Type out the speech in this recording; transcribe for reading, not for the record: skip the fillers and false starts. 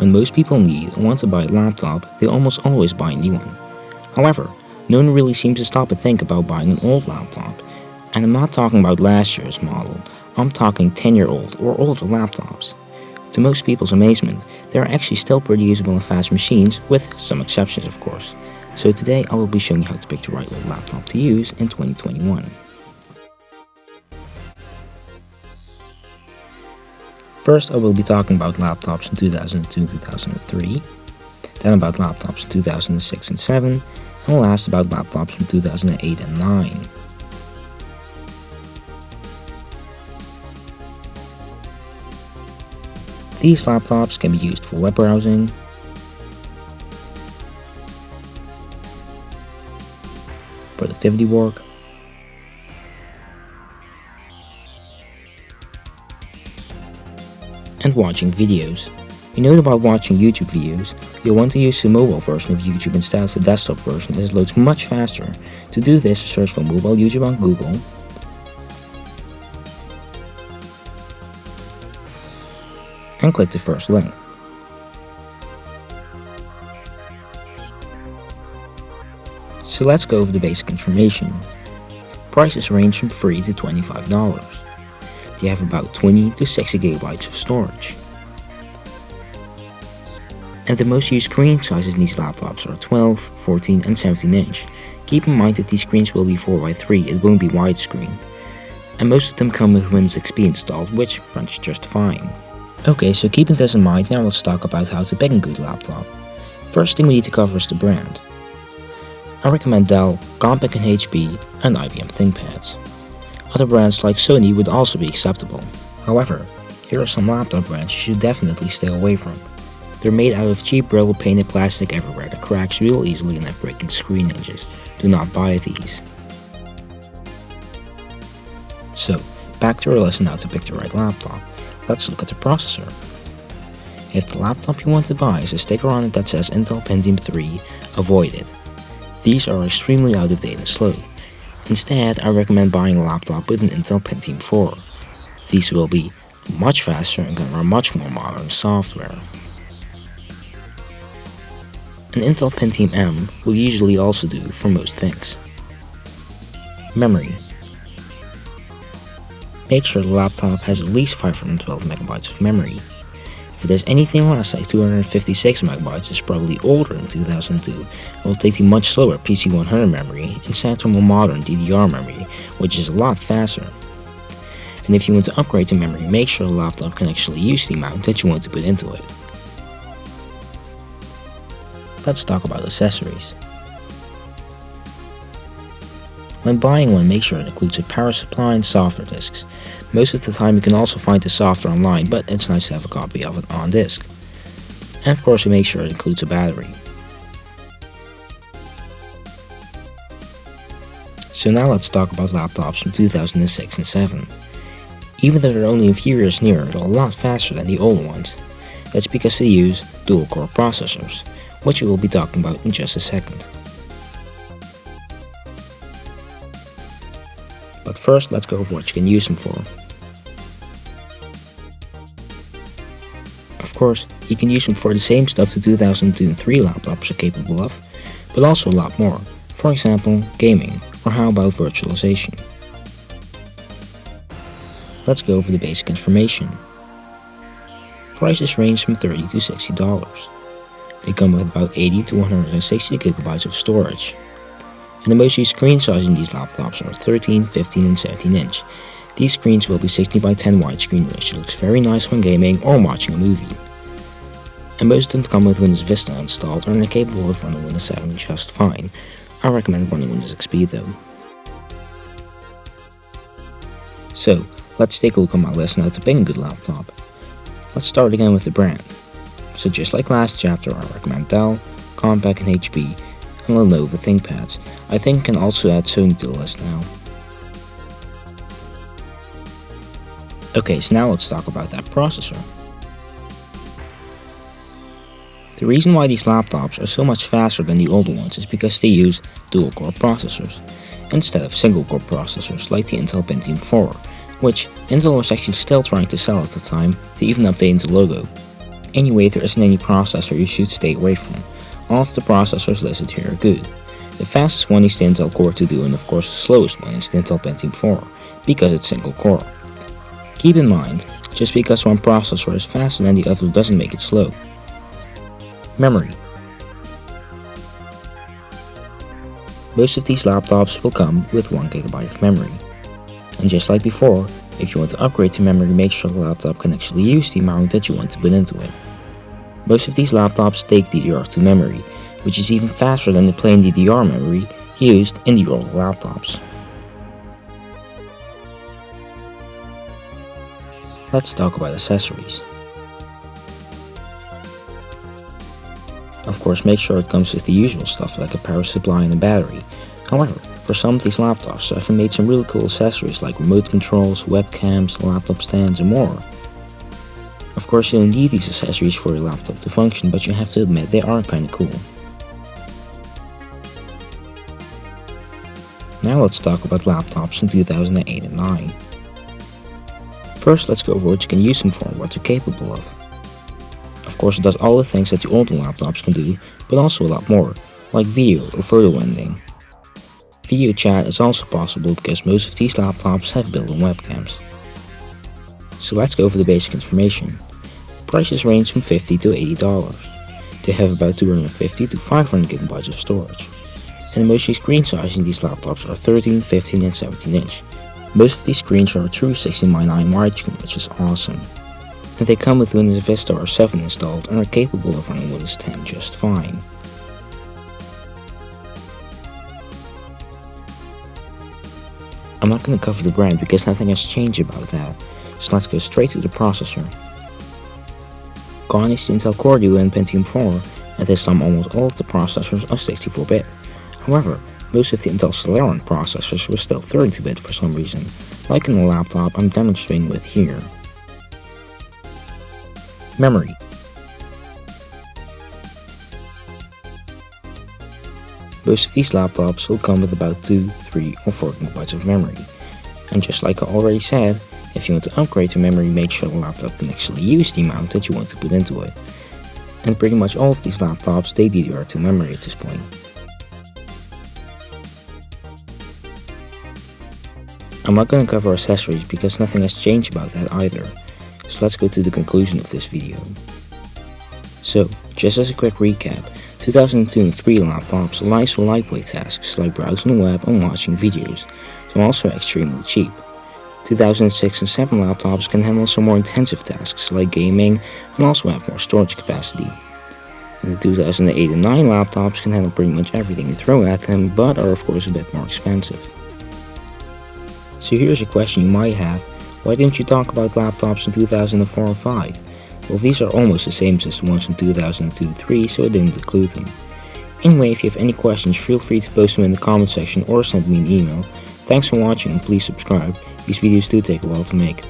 When most people need or want to buy a laptop, they almost always buy a new one. However, no one really seems to stop and think about buying an old laptop. And I'm not talking about last year's model, I'm talking 10-year-old or older laptops. To most people's amazement, they are actually still pretty usable and fast machines, with some exceptions of course. So today I will be showing you how to pick the right old laptop to use in 2021. First I will be talking about laptops in 2002 and 2003, then about laptops in 2006 and 2007, and last about laptops from 2008 and 2009. These laptops can be used for web browsing, productivity work, and watching videos. You know about watching YouTube videos, you'll want to use the mobile version of YouTube instead of the desktop version as it loads much faster. To do this, search for mobile YouTube on Google, and click the first link. So let's go over the basic information. Prices range from $3 to $25. They have about 20 to 60 gigabytes of storage. And the most used screen sizes in these laptops are 12, 14 and 17 inch. Keep in mind that these screens will be 4x3, it won't be widescreen. And most of them come with Windows XP installed, which runs just fine. Okay, so keeping this in mind, now let's talk about how to pick a good laptop. First thing we need to cover is the brand. I recommend Dell, Compaq and HP, and IBM ThinkPads. Other brands like Sony would also be acceptable. However, here are some laptop brands you should definitely stay away from. They're made out of cheap brittle painted plastic everywhere that cracks real easily and have breaking screen edges. Do not buy these. So, back to our lesson how to pick the right laptop. Let's look at the processor. If the laptop you want to buy has a sticker on it that says Intel Pentium 3, avoid it. These are extremely out of date and slow. Instead, I recommend buying a laptop with an Intel Pentium 4. These will be much faster and can run much more modern software. An Intel Pentium M will usually also do for most things. Memory. Make sure the laptop has at least 512 MB of memory. If it has anything less like 256 MB, it's probably older than 2002 and will take the much slower PC100 memory instead of a more modern DDR memory, which is a lot faster. And if you want to upgrade the memory, make sure the laptop can actually use the amount that you want to put into it. Let's talk about accessories. When buying one, make sure it includes a power supply and software disks. Most of the time you can also find the software online, but it's nice to have a copy of it on disk. And of course make sure it includes a battery. So now let's talk about laptops from 2006 and 2007. Even though they're only a few years newer, they're a lot faster than the older ones. That's because they use dual-core processors, which we will be talking about in just a second. But first, let's go over what you can use them for. Of course, you can use them for the same stuff the 2002 and 2003 laptops are capable of, but also a lot more. For example, gaming, or how about virtualization. Let's go over the basic information. Prices range from $30 to $60. They come with about 80 to 160 gigabytes of storage. And the most used screen sizes in these laptops are 13, 15 and 17 inch. These screens will be 60 by 10 widescreen, which looks very nice when gaming or watching a movie. And most of them come with Windows Vista installed and are capable of running Windows 7 just fine. I recommend running Windows XP though. So, let's take a look at my list now to pick a good laptop. Let's start again with the brand. So just like last chapter, I recommend Dell, Compaq and HP, and Lenovo ThinkPads. I think I can also add Sony to the list now. Okay, so now let's talk about that processor. The reason why these laptops are so much faster than the older ones is because they use dual-core processors, instead of single-core processors like the Intel Pentium 4, which Intel was actually still trying to sell at the time. They even updated the logo. Anyway, there isn't any processor you should stay away from. All of the processors listed here are good. The fastest one is the Intel Core 2 and of course the slowest one is the Intel Pentium 4, because it's single core. Keep in mind, just because one processor is faster than the other doesn't make it slow. Memory. Most of these laptops will come with 1GB of memory. And just like before, if you want to upgrade to memory, make sure the laptop can actually use the amount that you want to put into it. Most of these laptops take DDR2 memory, which is even faster than the plain DDR memory used in the older laptops. Let's talk about accessories. Of course, make sure it comes with the usual stuff like a power supply and a battery. However, for some of these laptops, I've made some really cool accessories like remote controls, webcams, laptop stands, and more. Of course, you don't need these accessories for your laptop to function, but you have to admit they are kinda cool. Now let's talk about laptops in 2008 and 9. First, let's go over what you can use them for and what they're capable of. Of course, it does all the things that the older laptops can do, but also a lot more, like video or photo editing. Video chat is also possible because most of these laptops have built-in webcams. So let's go over the basic information. Prices range from $50 to $80. They have about 250 to 500 GB of storage. And the mostly screen sizes in these laptops are 13, 15 and 17 inch. Most of these screens are a true 16:9 widescreen, which is awesome. And they come with Windows Vista or 7 installed and are capable of running Windows 10 just fine. I'm not going to cover the brand because nothing has changed about that, so let's go straight to the processor. Gone is the Intel Core 2 and Pentium 4, and this time almost all of the processors are 64-bit. However, most of the Intel Celeron processors were still 32-bit for some reason, like in the laptop I'm demonstrating with here. Memory. Most of these laptops will come with about 2, 3 or 4 GB of memory. And just like I already said, if you want to upgrade to memory, make sure the laptop can actually use the amount that you want to put into it. And pretty much all of these laptops take DDR2 memory at this point. I'm not going to cover accessories because nothing has changed about that either. So let's go to the conclusion of this video. So, just as a quick recap, 2002 and 3 laptops allow for lightweight tasks like browsing the web and watching videos. They're also extremely cheap. 2006 and 7 laptops can handle some more intensive tasks like gaming and also have more storage capacity. And the 2008 and 9 laptops can handle pretty much everything you throw at them, but are of course a bit more expensive. So here's a question you might have: why didn't you talk about laptops in 2004 and 5? Well, these are almost the same as the ones in 2002 and 3, so I didn't include them. Anyway, if you have any questions, feel free to post them in the comment section or send me an email. Thanks for watching and please subscribe. These videos do take a while to make.